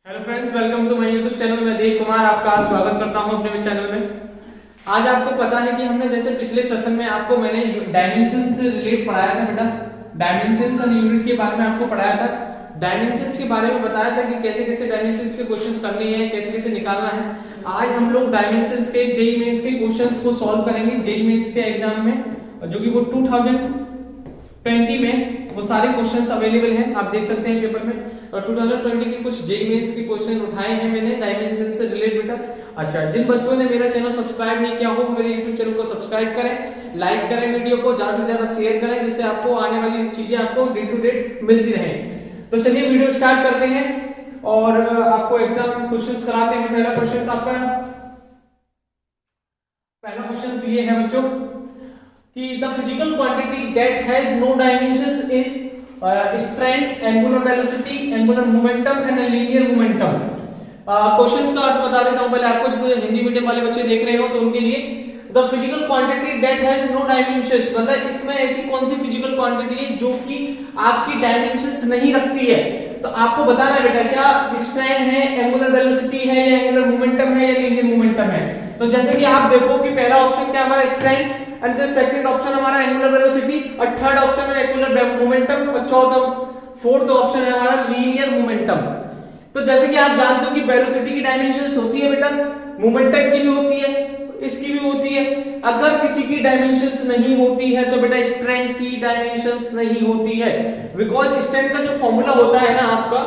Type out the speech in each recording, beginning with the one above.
Hello friends, welcome to my YouTube channel. मैं देव कुमार आपका स्वागत करता हूं अपने चैनल में। आज आपको पता है कि हमने जैसे पिछले सेशन में आपको मैंने डायमेंशन से रिलेट पढ़ाया था बेटा, डायमेंशंस एंड यूनिट के बारे में आपको पढ़ाया था। डायमेंशंस के बारे में बताया था कि कैसे कैसे डायमेंशंस के क्वेश्चंस करने हैं, कैसे कैसे निकालना है। आज हम लोग डायमेंशंस के जेईई मेंस के क्वेश्चंस को सॉल्व करेंगे जेईई मेंस के एग्जाम में, जो कि वो 2020 में वो सारे क्वेश्चंस अवेलेबल हैं, आप देख सकते हैं पेपर में। और 2020 के कुछ जेईई मेंस के क्वेश्चन उठाए हैं मैंने डायमेंशन से रिलेटेड बेटा। अच्छा, जिन बच्चों ने मेरा चैनल सब्सक्राइब नहीं किया हो मेरे YouTube चैनल को सब्सक्राइब करें, लाइक करें, वीडियो को ज्यादा से ज्यादा शेयर करें, जिससे आपको आने वाली चीजें आपको डे टू डे मिलती रहे। तो चलिए वीडियो स्टार्ट करते हैं और आपको एग्जाम क्वेश्चंस कराते हैं। पहला क्वेश्चन आपका, पहला क्वेश्चन ये है बच्चों कि the physical quantity that has no dimensions is strength, angular velocity, angular momentum and linear momentum. Questions का अर्थ बता देता हूं पहले आपको, जैसे हिंदी मीडियम वाले बच्चे देख रहे हो तो उनके लिए। The physical quantity that has no dimensions, मतलब इसमें ऐसी कौन सी फिजिकल क्वांटिटी है जो कि आपकी डायमेंशंस नहीं रखती है। तो आपको बताना है बेटा क्या स्ट्रेंथ है, एंगुलर वेलोसिटी है, या एंगुलर मोमेंटम है, या लीनियर मोमेंटम है। तो जैसे कि आप देखो कि पहला ऑप्शन क्या हमारा स्ट्रेंथ, एंड सेकंड ऑप्शन हमारा एंगुलर वेलोसिटी, और थर्ड ऑप्शन है एंगुलर मोमेंटम, और फोर्थ ऑप्शन है हमारा लीनियर मोमेंटम। तो जैसे कि आप जानते हो कि वेलोसिटी की डायमेंशंस होती है बेटा, मोमेंटम की भी होती है, इसकी भी होती है। अगर किसी की डायमेंशंस नहीं होती है तो बेटा स्ट्रेंथ की डायमेंशंस नहीं होती है। बिकॉज स्ट्रेंथ का जो फॉर्मूला होता है ना आपका,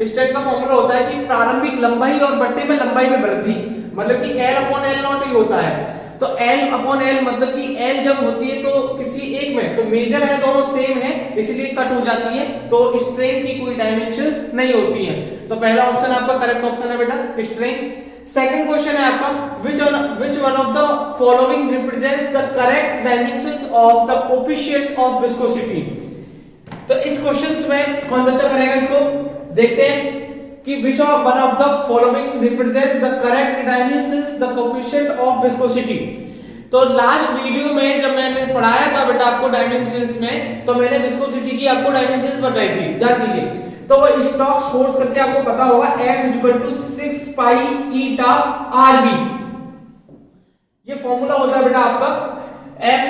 स्ट्रेंथ का फॉर्मूला होता है कि प्रारंभिक लंबाई और बट्टे में लंबाई में वृद्धि, मतलब कि L/L0 ही होता है। तो L/L मतलब कि L जब होती है तो किसी एक में, तो मेजर है दोनों सेम है इसलिए कट हो जाती है, तो स्ट्रेंथ की कोई डायमेंशंस नहीं होती है। तो पहला ऑप्शन आपका करेक्ट ऑप्शन है बेटा स्ट्रेंथ। सेकंड क्वेश्चन है आपका, which one of the following represents the correct dimensions of the coefficient of viscosity। तो इस क्वेश्चंस में कौन बच्चा करेगा इसको, देखते हैं कि which one of the following represents the correct dimensions the coefficient of viscosity। तो लास्ट वीडियो में जब मैंने पढ़ाया था बेटा आपको डायमेंशंस में, तो मैंने विस्कोसिटी की आपको डायमेंशंस बताई थी, जान लीजिए। तो वो स्टोक्स फोर्स करके आपको पता होगा F 6 पाई ईटा RB, ये फॉर्मूला होता है बेटा आपका F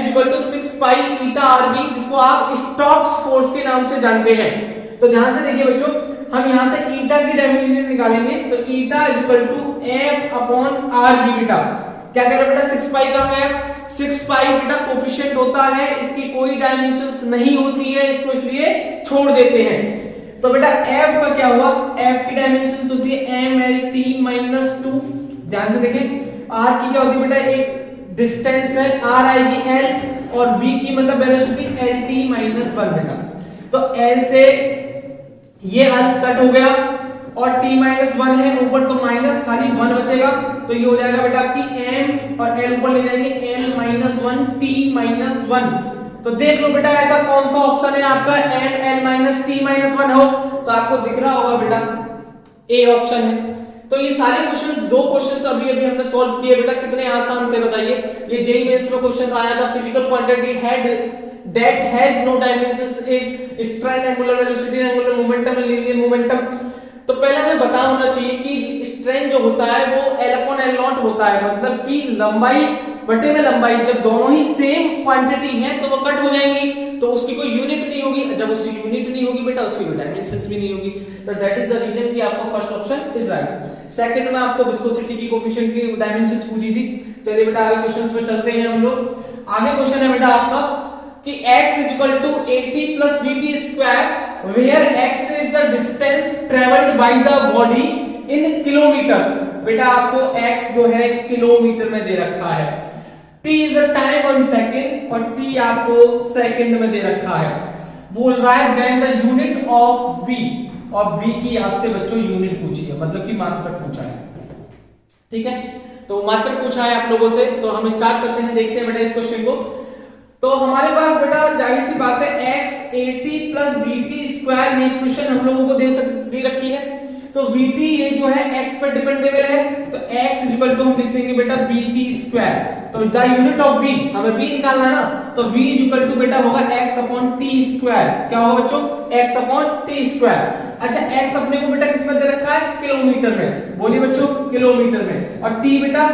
6 पाई ईटा RB, जिसको आप स्टोक्स फोर्स के नाम से जानते हैं। तो ध्यान से देखिए बच्चों, हम यहां से ईटा की डायमेंशन निकालेंगे, तो ईटा F/RB बेटा क्या कह रहा है बेटा, 6 पाई का है, 6 पाई बेटा कोफिशिएंट होता है, इसकी कोई डायमेंशंस नहीं होती है, इसको इसलिए छोड़ देते हैं। तो बेटा F का क्या हुआ, F की डायमेंशंस होती है MLT-2। ध्यान से देखें, R की क्या होती है बेटा, एक डिस्टेंस है, R आएगी L, और B की मतलब वेलोसिटी LT-1 बेटा। तो L से ये कट हो गया, और T-1 है ऊपर, तो माइनस खाली 1 बचेगा, तो ये हो जाएगा बेटा आपकी M, और L ऊपर ले जाएंगे L-1 T-1। तो देख लो बेटा ऐसा कौन सा ऑप्शन है आपका ML-T-1 हो, तो आपको दिख रहा होगा बेटा A ऑप्शन है। तो ये सारे क्वेश्चन, दो क्वेश्चंस अभी हमने सॉल्व किए बेटा, कितने आसान थे बताइए। ये जेईई मेंस में क्वेश्चन आया था, physical quantity that has no dimensions is strength, angular velocity, angular momentum and linear momentum। तो पहले हमें बता होना चाहिए कि स्ट्रेंथ जो होता है वो L/L0 होता है, मतलब कि लंबाई बटे में लंबाई, जब दोनों ही सेम क्वांटिटी है तो वो कट हो जाएंगी, तो उसकी कोई यूनिट नहीं होगी। जब उसकी यूनिट नहीं होगी बेटा, उसकी कोई डायमेंशंस भी नहीं होगी। तो दैट इज द रीजन कि आपका first option is right. Second में आपको विस्कोसिटी की कोफिशिएंट की डायमेंशंस पूछी थी। चलिए बेटा आगे क्वेश्चंस पे चलते हैं हम लोग। आगे क्वेश्चन है बेटा आपका कि x = 80 + vt², where x is the distance traveled by the body in kilometers। बेटा आपको x जो है किलोमीटर में दे रखा है, t is the time on second, और t आपको सेकंड में दे रखा है। बोल रहा है then the unit of v, और v की आपसे बच्चों यूनिट पूछी है, मतलब कि मात्रक पूछा है। ठीक है, तो मात्रक पूछा है आप लोगों से, तो हम स्टार्ट करते हैं, देखते हैं बेटा इस क्वेश्चन को। तो हमारे पास बेटा जाहिर सी बात है x 80 + vt² में इक्वेशन हम लोगों को दे रखी है। तो vt ये जो है x पर डिपेंडेबल है, तो x हम लिख देंगे बेटा vt²। तो द यूनिट ऑफ v, हमें v निकालना है ना, तो v बेटा होगा x/t²। क्या होगा बच्चों, x/t²। अच्छा x अपने को बेटा किस में दे रखा है, किलोमीटर किलोमीटर में, बोलिए बच्चों किलोमीटर में, और टी बेटा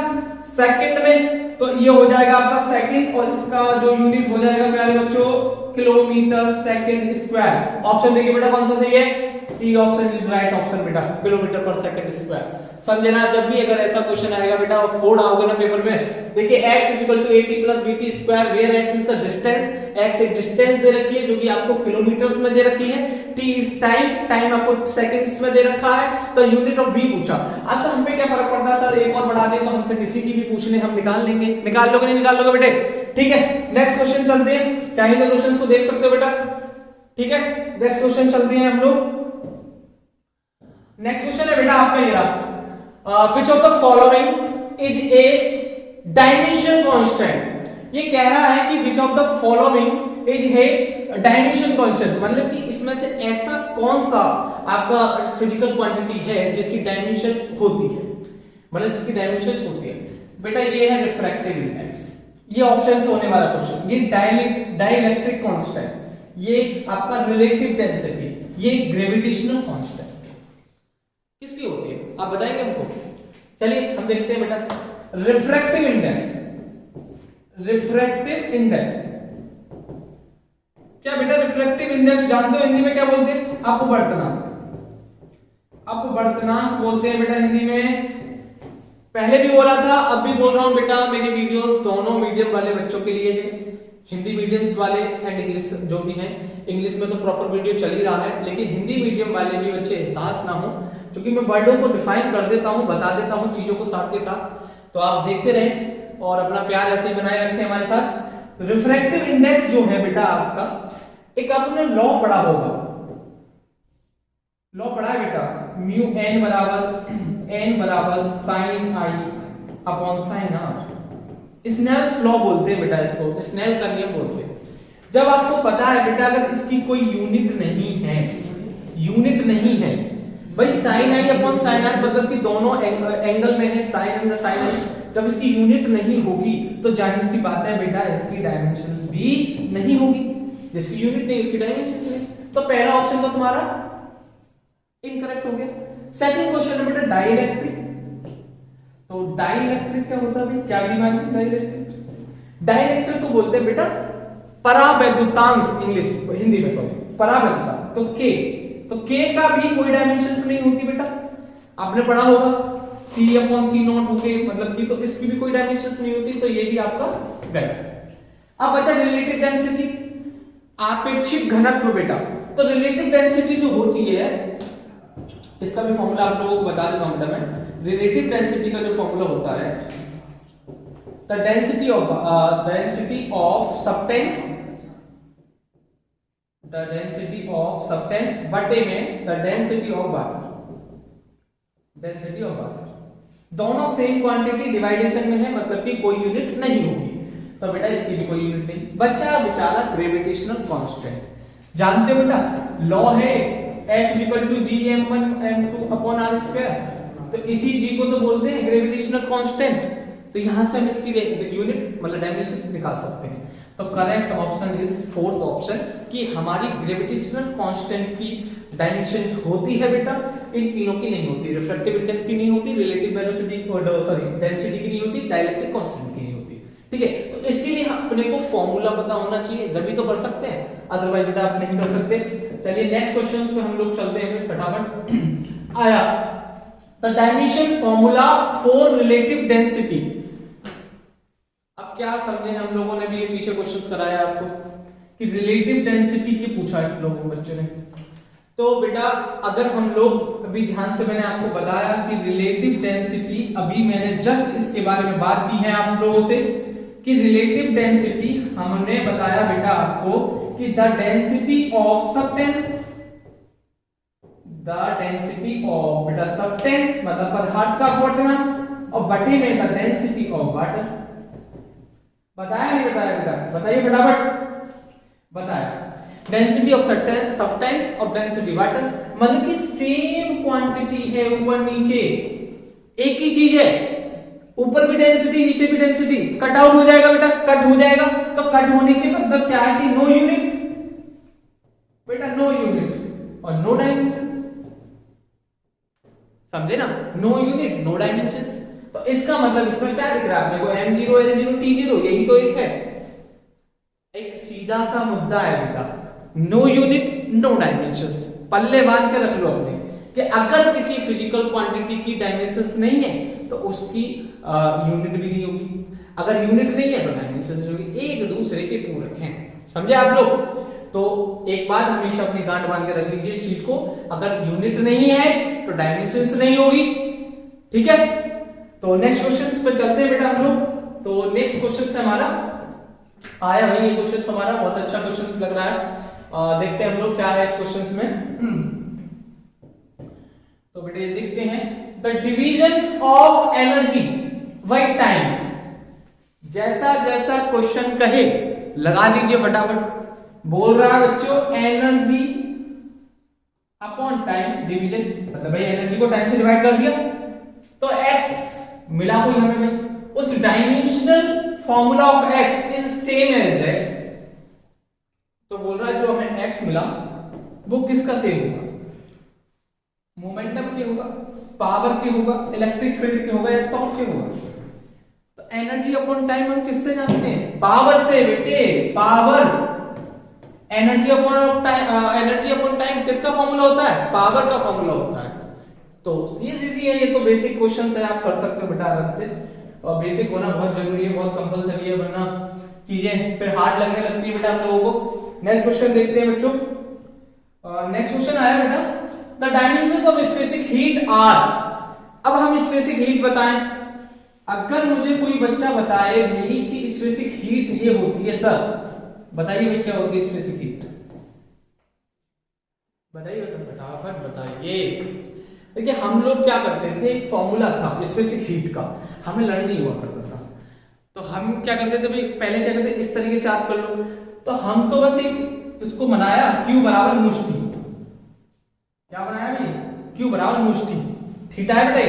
सेकंड में, तो ये हो जाएगा आपका सेकंड, और इसका जो यूनिट हो जाएगा प्यारे बच्चों किलोमीटर सेकंड स्क्वायर। ऑप्शन देखिए बेटा कौन सा सही है, C option is right option बेटा, किलोमीटर पर सेकंड स्क्वायर। समझे ना, जब भी अगर ऐसा क्वेश्चन आएगा बेटा और फोड़ आओगे ना पेपर में, देखिए x = at + bt square, where x is the distance, x एक डिस्टेंस दे रखी है जो कि आपको किलोमीटर्स में दे रखी है, t इज टाइम, टाइम आपको सेकंड्स में दे रखा है, तो यूनिट ऑफ v पूछा। अब तो हम पे क्या फर्क पड़ता है सर, एक और बढ़ा दें तो हमसे किसी की भी पूछने हम निकाल लेंगे, निकाल लोगे नहीं निकाल लोगे बेटे, ठीक है। नेक्स्ट क्वेश्चन चलते हैं, चाहे तो क्वेश्चंस को देख सकते हो बेटा, ठीक है। नेक्स्ट क्वेश्चन चलते हैं हम लोग। नेक्स्ट क्वेश्चन है बेटा आपका ये रहा, which of the following is a dimension constant। ये कह रहा है कि which of the following is a dimension constant, मतलब कि इसमें से ऐसा कौन सा आपका फिजिकल क्वांटिटी है जिसकी डायमेंशन होती है, मतलब जिसकी डायमेंशन होती है। बेटा ये है रिफ्रैक्टिव इंडेक्स, ये ऑप्शन से होने वाला क्वेश्चन, ये डाइलेक्ट्रिक कांस्टेंट, ये आपका रिलेटिव डेंसिटी, ये ग्रेविटेशनल कांस्टेंट किसकी होती है आप बताएंगे हमको। चलिए हम देखते हैं बेटा, रिफ्रैक्टिव इंडेक्स, रिफ्रैक्टिव इंडेक्स क्या बेटा, रिफ्रैक्टिव इंडेक्स जानते हो हिंदी में क्या बोलते हैं, अपवर्तनांक, अपवर्तनांक बोलते हैं बेटा हिंदी में। पहले भी बोला था अब भी बोल रहा हूं बेटा, मेरी वीडियोस दोनों मीडियम वाले बच्चों के लिए है, हिंदी मीडियम्स वाले एंड इंग्लिश जो भी हैं, इंग्लिश में तो प्रॉपर वीडियो चल ही रहा है, लेकिन हिंदी मीडियम वाले भी बच्चे हताश ना हो, क्योंकि मैं वर्डों को डिफाइन कर देता हूं, बता देता हूं चीजों को साथ के साथ, तो आप देखते रहें और अपना प्यार ऐसे ही बनाए रखें हमारे साथ। रिफ्रैक्टिव इंडेक्स जो है बेटा आपका, एक आपने लॉ पढ़ा होगा, लॉ पढ़ा है बेटा, म्यू n बराबर sin i upon sin r, Snell's law बोलते हैं बेटा इसको, स्नेल का नियम बोलते हैं। जब आपको पता है बेटा अगर इसकी कोई यूनिट नहीं है, यूनिट नहीं है भाई, sin i upon sin r मतलब कि दोनों एंगल में है sin और sin i, जब इसकी यूनिट नहीं होगी तो जाहिर सी बात है बेटा इसकी डायमेंशंस भी नहीं होगी, जिसकी यूनिट नहीं उसकी डायमेंशंस नहीं, तो पहला ऑप्शन तो तुम्हारा इनकरेक्ट हो गया। सेकंड क्वेश्चन है बेटा डाइलेक्ट्रिक, तो डाइलेक्ट्रिक क्या होता है भाई, क्या भी मानिए डाइलेक्ट्रिक, डाइलेक्ट्रिक को बोलते हैं बेटा परावैद्युतांक, इंग्लिश हिंदी में सॉरी परावैद्युतांक, तो k का भी कोई डायमेंशंस नहीं होती बेटा, आपने पढ़ा होगा C/C0 होके, मतलब कि तो इसकी भी कोई डायमेंशंस नहीं होती, तो ये भी आपका गया। अब बचा रिलेटिव डेंसिटी, आपेक्षिक घनत्व बेटा, तो रिलेटिव डेंसिटी जो होती है इसका भी फॉर्मूला आप लोगों को बता देता हूं बेटा मैं। रिलेटिव डेंसिटी का जो फॉर्मूला होता है, the density of substance, the density of substance बटे में the density of water, density of water, दोनों सेम क्वांटिटी डिवाइडेशन में है, मतलब कि कोई यूनिट नहीं होगी, तो बेटा इसकी भी कोई यूनिट नहीं। बच्चा बेचारा ग्रेविटेशनल कांस्टेंट, जानते हो बेटा लॉ है F = Gm1m2 upon r square, तो इसी G को तो बोलते हैं ग्रेविटेशनल कांस्टेंट, तो यहां से हम इसकी यूनिट मतलब डायमेंशंस निकाल सकते हैं। तो correct option is fourth option, कि हमारी ग्रेविटेशनल कांस्टेंट की डायमेंशंस होती है बेटा, इन तीनों की नहीं होती, रिफ्रैक्टिव इंडेक्स की नहीं होती, रिलेटिव वेलोसिटी डेंसिटी की नहीं होती, डाइलेक्ट्रिक कांस्टेंट की नहीं होती, ठीक है। तो इसके लिए अपने को फॉर्मूला पता होना चाहिए, जब तो कर सकते हैं, अदरवाइज बेटा आप नहीं कर सकते। चलिए नेक्स्ट क्वेश्चंस पे हम लोग चलते हैं फटाफट। आया the dimension formula for relative density. अब क्या समझे हम लोगों ने भी, ये पीछे क्वेश्चंस कराया आपको कि रिलेटिव डेंसिटी की पूछा इस लोगों बच्चे ने, तो बेटा अगर हम लोग अभी ध्यान से, मैंने आपको बताया कि रिलेटिव डेंसिटी, अभी मैंने जस्ट इसके बारे में बात की है आप लोगों से कि रिलेटिव डेंसिटी हमने बताया बेटा आपको कि the density of substance, the density of बेटा सबस्टेंस मतलब पदार्थ का अपवर्तनांक, और बटे में द डेंसिटी ऑफ वाटर। बताया नहीं बताया बेटा, बताइए फटाफट, बताया डेंसिटी ऑफ सबस्टेंस और डेंसिटी वाटर, मतलब कि सेम क्वांटिटी है, ऊपर नीचे एक ही चीज है, ऊपर भी डेंसिटी नीचे भी डेंसिटी, कट आउट हो जाएगा बेटा, कट हो जाएगा, तो कट होने के मतलब क्या है कि नो यूनिट बेटा, नो यूनिट और नो डायमेंशंस। समझे ना, नो यूनिट नो डायमेंशंस। तो इसका मतलब इसमें क्या दिख रहा है अपने को, m0 l0 t0, यही तो एक है, एक सीधा सा मुद्दा है बेटा, नो यूनिट नो डायमेंशंस। पल्ले बांध के रख लो अपने कि अगर किसी फिजिकल क्वांटिटी की डायमेंशंस नहीं है तो उसकी यूनिट भी नहीं होगी, अगर यूनिट नहीं है तो डायमेंशंस होगी, एक दूसरे के पूरक हैं। समझे आप लोग? तो एक बात हमेशा अपनी गांठ बांध के रख लीजिए इस चीज को, अगर यूनिट नहीं है तो डायमेंशंस नहीं होगी। ठीक है, तो नेक्स्ट क्वेश्चन पे चलते हैं बेटा हम लोग। तो नेक्स्ट क्वेश्चन से हमारा आया भाई, ये क्वेश्चन हमारा बहुत अच्छा क्वेश्चन लग रहा है। देखते हैं हम लोग क्या है इस क्वेश्चन में। तो बेटे देखते हैं, the division of energy by time. जैसा जैसा क्वेश्चन कहे लगा दीजिए फटाफट। बोल रहा है बच्चों एनर्जी अपॉन टाइम डिवीजन, मतलब भाई एनर्जी को टाइम से डिवाइड कर दिया तो x मिला कोई हमें भाई, उस dimensional formula of x is same as that. तो बोल रहा है जो हमें x मिला वो किसका सेम होगा, मोमेंटम के होगा, पावर के होगा, इलेक्ट्रिक फील्ड के होगा या टॉर्क के होगा। तो एनर्जी अपॉन टाइम हम किससे जानते हैं, पावर से बेटे, पावर। एनर्जी अपॉन टाइम किसका फॉर्मूला होता है, पावर का फॉर्मूला होता है। तो इजी है, ये तो बेसिक क्वेश्चन है, आप कर सकते हो बेटा आराम से। और बेसिक होना बहुत जरूरी है, बहुत कंपलसरी है, वरना चीजें फिर हार्ड लगने लगती है बेटा आप लोगों को। नेक्स्ट क्वेश्चन देखते हैं बच्चों। नेक्स्ट क्वेश्चन आया बेटा, the dimensions of specific heat are. अब हम स्पेसिफिक हीट बताएं। अगर मुझे कोई बच्चा बताए भाई कि स्पेसिफिक हीट ये होती है, सर बताइए भाई क्या होती है स्पेसिफिक हीट, बताइए फटाफट बताइए। देखिए हम लोग क्या करते थे, एक फॉर्मूला था स्पेसिफिक हीट का, हमें लर्न नहीं हुआ करता था। तो हम क्या करते थे भाई, पहले क्या करते इस तरीके से आप कर लो। तो हम तो बस एक इसको बनाया Q बराबर मुष्टि, क्या बनाया भाई, Q बराबर मुष्टि, थीटा है बेटा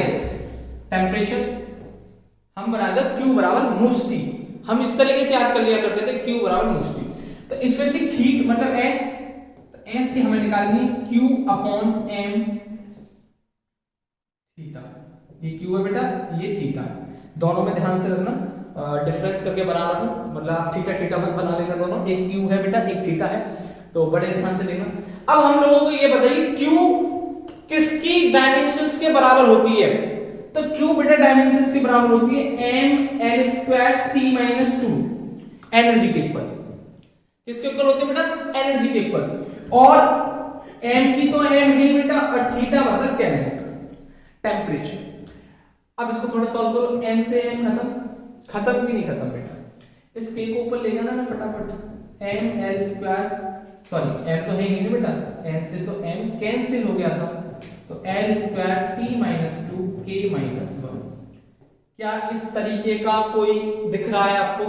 टेम्परेचर, हम बनाया था Q बराबर मुष्टि। हम इस तरीके से याद कर लिया करते थे Q बराबर मुष्टि। तो स्पेसिफिक हीट मतलब S, तो S की हमें निकालनी है Q अपॉन M थीटा। ये Q है बेटा, ये थीटा है, दोनों में ध्यान से रखना, डिफरेंस करके बना रहा हूं, मतलब आप थीटा थीटा मत बना लेना दोनों, एक Q है बेटा एक थीटा है, तो बड़े ध्यान से देखना। अब हम लोगों को ये बताइए Q किसकी डायमेंशंस के बराबर होती है। तो Q बेटा डायमेंशंस के बराबर होती है mL2T-2 एनर्जी के इक्वल। किसके इक्वल होती है बेटा, एनर्जी के इक्वल। और m की तो m है बेटा, और थीटा मतलब क्या है, टेम्परेचर। अब इसको थोड़ा सॉल्व करो, n से m खत्म कि नहीं खत्म बेटा, इस k को ऊपर ले जाना ना फटाफट, mL2, सॉरी m तो है ही नहीं बेटा, n से तो m कैंसिल हो गया था, तो L2T-2 K-1। क्या इस तरीके का कोई दिख रहा है आपको,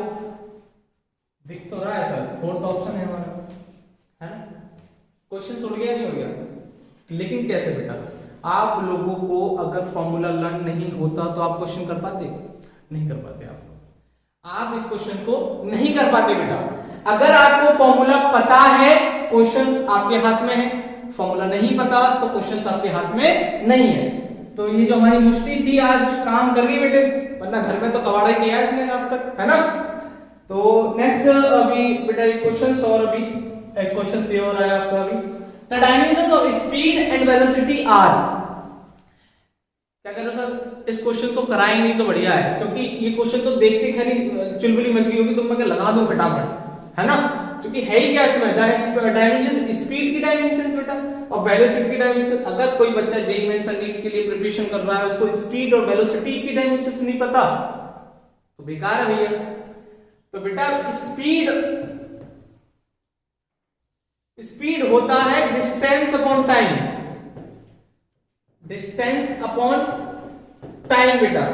दिख तो रहा है सर, फोर्थ ऑप्शन है हमारा, है ना। क्वेश्चन उड़ गया नहीं हो गया, लेकिन कैसे बेटा, आप लोगों को अगर फॉर्मूला लर्न नहीं होता तो आप क्वेश्चन कर पाते, नहीं कर पाते आप इस क्वेश्चन को नहीं कर पाते बेटा। अगर आपको फॉर्मूला पता है क्वेश्चंस आपके हाथ में है, फॉर्मूला नहीं पता तो क्वेश्चंस आपके हाथ में नहीं है। तो ये जो हमारी मुश्किल थी आज काम कर रही बेटे, वरना घर में तो कबाड़ा किया है इसने आज तक, है ना। तो नेक्स्ट अभी बेटा एक क्वेश्चन और अभी एक क्वेश्चन से और आया आपका अभी, the dimensions of speed and velocity are. क्या कह रहे हो सर, इस क्वेश्चन को कराएं नहीं तो बढ़िया है, क्योंकि ये क्वेश्चन तो देखते खाली चुलबुली मच गई होगी, तो मैं लगा दूं फटाफट, है ना। क्योंकि है ही क्या इसमें, डायमेंशन, स्पीड की डायमेंशंस बेटा और वेलोसिटी की डायमेंशन। अगर कोई बच्चा जेईई मेंस और नीट के लिए प्रिपरेशन कर रहा है, उसको स्पीड और वेलोसिटी की डायमेंशंस नहीं पता तो बेकार है भैया। तो बेटा स्पीड होता है distance upon time, distance upon time बेटा।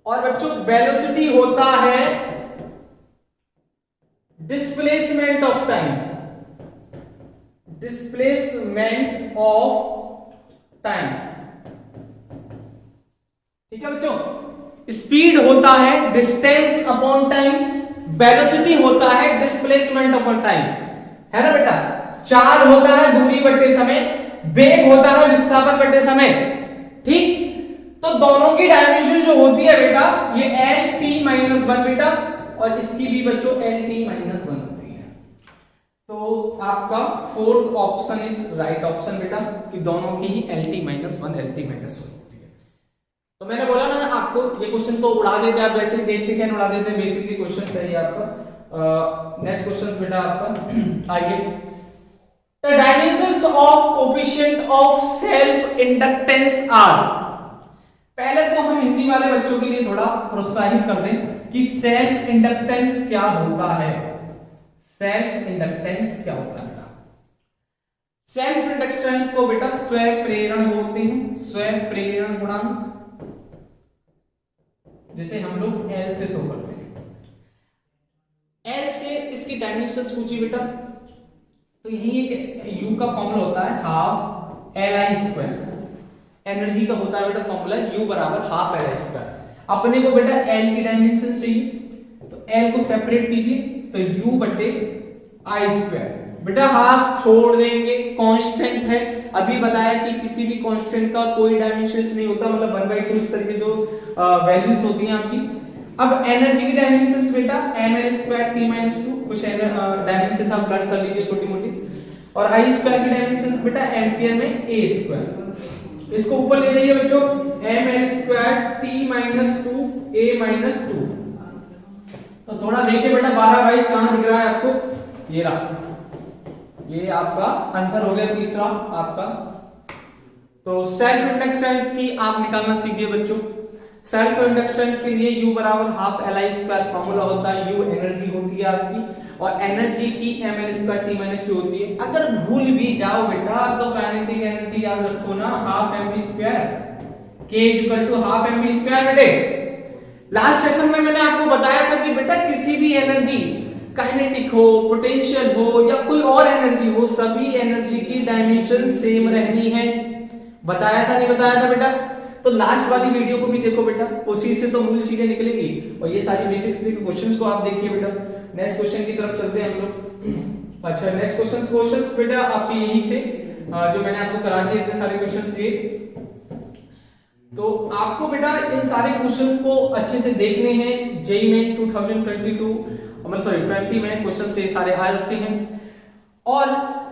और बच्चों वेलोसिटी होता है displacement of time, displacement of time, ठीक है बच्चों। स्पीड होता है डिस्टेंस अपॉन टाइम, वेलोसिटी होता है डिस्प्लेसमेंट अपॉन टाइम, है ना बेटा। चाल होता है दूरी बटे समय, वेग होता है विस्थापन बटे समय, ठीक। तो दोनों की डायमेंशन जो होती है बेटा ये LT-1 बेटा, और इसकी भी बच्चों LT-1 होती है। तो आपका fourth option is right option बेटा, कि दोनों की ही LT-1 होती है। तो मैंने बोला ना आपको, ये क्वेश्चन तो उड़ा देते हैं आप, वैसे ही देखते क्या उड़ा देते हैं, बेसिकली क्वेश्चन सही है आपका। नेक्स्ट क्वेश्चन बेटा आपका आइए, the dimensions of coefficient of self inductance are. पहले तो हम हिंदी वाले बच्चों के लिए थोड़ा प्रोत्साहित कर दें कि सेल्फ इंडक्टेंस क्या होता है। सेल्फ इंडक्टेंस क्या होता है बेटा? सेल्फ इंडक्टेंस को बेटा स्वयं प्रेरण बोलते हैं, स्वयं प्रेरण गुणांक, जिसे हम लोग L से शो करते हैं। L से इसकी डायमेंशंस पूछी बेटा, तो यही एक U का फॉर्मूला होता है हाफ Li²। एनर्जी का होता है बेटा फॉर्मूला U बराबर हाफ Li²। अपने को बेटा L की डायमेंशन चाहिए, तो L को सेपरेट कीजिए, तो U बटे I²। बेटा हाफ छोड़ देंगे, कांस्टेंट है, अभी बताया कि किसी भी कांस्टेंट का कोई डायमेंशन नहीं होता, मतलब 1/2 इस तरह के जो वैल्यूज होती हैं आपकी। अब एनर्जी की डायमेंशंस बेटा mL²T-2, कुछ डायमेंशंस आप लर्न कर लीजिए छोटी मोटी, और I² की डायमेंशंस बेटा एम्पियर में A²। इसको ऊपर ले जाइए बच्चों, mL²T-2 A-2। तो थोड़ा देखिए बेटा 12/22 कहां दिख रहा है आपको, ये रहा, ये आपका आंसर हो गया तीसरा आपका। तो सेल्फ इंडक्टेंस की आप निकालना सीखिए बच्चों। सेल्फ इंडक्टेंस के लिए U बराबर हाफ Li² फॉर्मूला होता है, U एनर्जी होती है आपकी, और एनर्जी की mL²T-2 होती है। अगर भूल भी जाओ बेटा तो काइनेटिक एनर्जी याद रखो ना, half mv², K half mv² बेटे। लास्ट सेशन में मैंने आपको बताया था कि बेटा किसी भी एनर्जी, काइनेटिक हो, पोटेंशियल हो, या कोई और एनर्जी हो, सभी एनर्जी की डायमेंशन सेम रहनी है। बताया था नहीं बताया था बेटा? तो लास्ट वाली वीडियो को भी देखो बेटा, उसी से तो मूल चीजें निकलेंगी, और ये सारी बेसिक्स के क्वेश्चंस को आप देखिए बेटा। नेक्स्ट क्वेश्चन की तरफ चलते हैं हम लोग। अच्छा, नेक्स्ट क्वेश्चंस बेटा आपके यही थे जो मैंने आपको करा दिए थे सारे क्वेश्चंस ये। तो आपको बेटा इन सारे क्वेश्चंस को अच्छे से देखने हैं। जेईई में 2022 20 में क्वेश्चन से सारे आ जाते हैं, और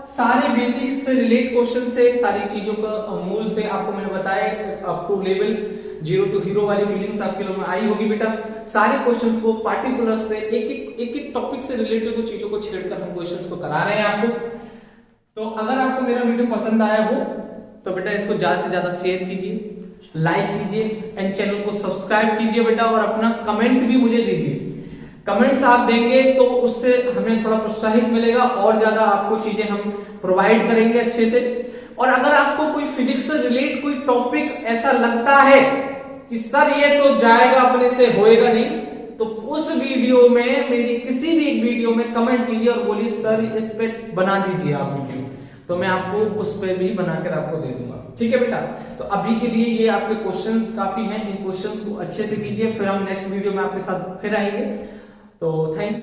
सारे बेसिक्स से रिलेट क्वेश्चन से सारी चीजों का मूल से आपको मैंने बताया, up to level 0 to hero वाली फीलिंग्स आपके लोगों में आई होगी बेटा। सारे क्वेश्चंस को पार्टिकुलर से एक टॉपिक से रिलेटेड को चीजों को छेड़कर हम क्वेश्चंस को करा रहे हैं आपको। तो अगर आपको मेरा वीडियो पसंद आया हो तो बेटा इसको ज्यादा से ज्यादा शेयर कीजिए, लाइक कीजिए, एंड चैनल को सब्सक्राइब कीजिए बेटा, और अपना कमेंट भी मुझे दीजिए। कमेंट्स आप देंगे तो उससे हमें थोड़ा प्रोत्साहित मिलेगा, और ज्यादा आपको चीजें हम प्रोवाइड करेंगे अच्छे से। और अगर आपको कोई फिजिक्स से रिलेट कोई टॉपिक ऐसा लगता है कि सर ये तो जाएगा अपने से होएगा नहीं, तो उस वीडियो में, मेरी किसी भी एक वीडियो में कमेंट कीजिए और बोलिए सर इस पे बना दीजिए आप वीडियो, तो मैं आपको उस पे भी बनाकर आपको दे दूंगा। ठीक है बेटा? तो अभी के लिए ये आपके क्वेश्चंस काफी हैं, इन क्वेश्चंस को अच्छे से कीजिए, फिर हम नेक्स्ट वीडियो में आपके साथ फिर आएंगे। तो थैंक यू।